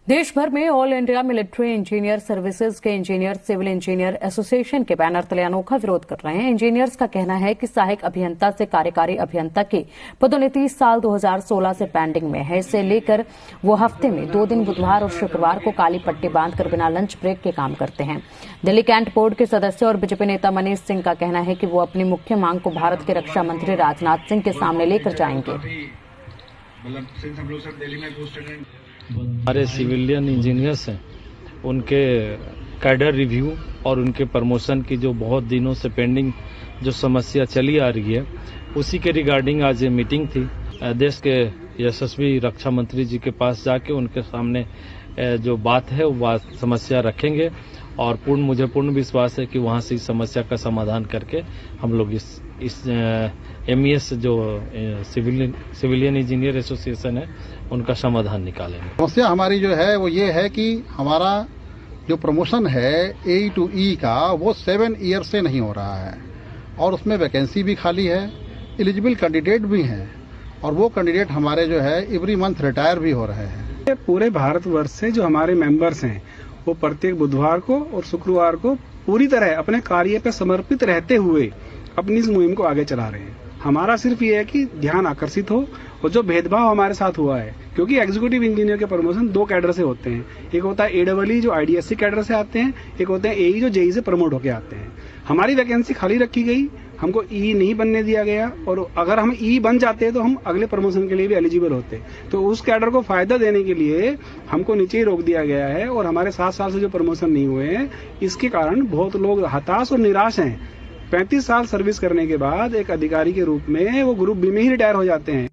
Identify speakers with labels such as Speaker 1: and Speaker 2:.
Speaker 1: देश भर में all India military engineer services के इंजीनियर सिविल इंजीनियर एसोसिएशन के बैनर तले अनोखा विरोध कर रहे हैं। इंजीनियर्स का कहना है कि सहायक अभियंता से कार्यकारी अभियंता की पदोन्नति साल 2016 से पेंडिंग में है। इसे लेकर वो हफ्ते में 2 दिन बुधवार और शुक्रवार को काली पट्टी बांधकर बिना लंच ब्रेक के काम करते हैं। दिल्ली कैंट बोर्ड के सदस्य और बीजेपी नेता मनीष सिंह का कहना है कि वो अपनी मुख्य मांग को भारत के रक्षा मंत्री राजनाथ सिंह के सामने लेकर जाएंगे।
Speaker 2: हमारे सिविलियन इंजीनियर्स हैं, उनके कैडर रिव्यू और उनके प्रमोशन की जो बहुत दिनों से पेंडिंग जो समस्या चली आ रही है, उसी के रिगार्डिंग आज ये मीटिंग थी। देश के यशस्वी रक्षा मंत्री जी के पास जाके उनके सामने जो बात है वो बात समस्या रखेंगे और मुझे पूर्ण विश्वास है कि वहां से इस समस्या का समाधान करके हम लोग इस MES जो सिविलियन इंजीनियर एसोसिएशन है उनका समाधान निकालेंगे।
Speaker 3: समस्या हमारी जो है वो ये है कि हमारा जो प्रमोशन है AE to E का वो 7 ईयर से नहीं हो रहा है और उसमें वैकेंसी भी खाली है, एलिजिबल कैंडिडेट भी हैं और वो कैंडिडेट हमारे जो है एवरी मंथ रिटायर भी हो रहे हैं।
Speaker 4: पूरे भारतवर्ष से जो हमारे मेंबर्स हैं वो प्रत्येक बुधवार को और शुक्रवार को पूरी तरह अपने कार्य पर समर्पित रहते हुए अपनी इस मुहिम को आगे चला रहे हैं। हमारा सिर्फ ये है कि ध्यान आकर्षित हो और जो भेदभाव हमारे साथ हुआ है, क्योंकि एग्जीक्यूटिव इंजीनियर के प्रमोशन 2 कैडर से होते हैं। एक होता है AEE जो IDSC कैडर से आते हैं, एक होते हैं AE जो JEE से प्रमोट होकर आते हैं। हमारी वैकेंसी खाली रखी गई, हमको E नहीं बनने दिया गया और अगर हम E बन जाते तो हम अगले प्रमोशन के लिए भी एलिजिबल होते। तो उस कैडर को फायदा देने के लिए हमको नीचे ही रोक दिया गया है और हमारे 7 साल से जो प्रमोशन नहीं हुए हैं, इसके कारण बहुत लोग हताश और निराश हैं। 35 साल सर्विस करने के बाद एक अधिकारी के रूप में वो ग्रुप B में ही रिटायर हो जाते हैं।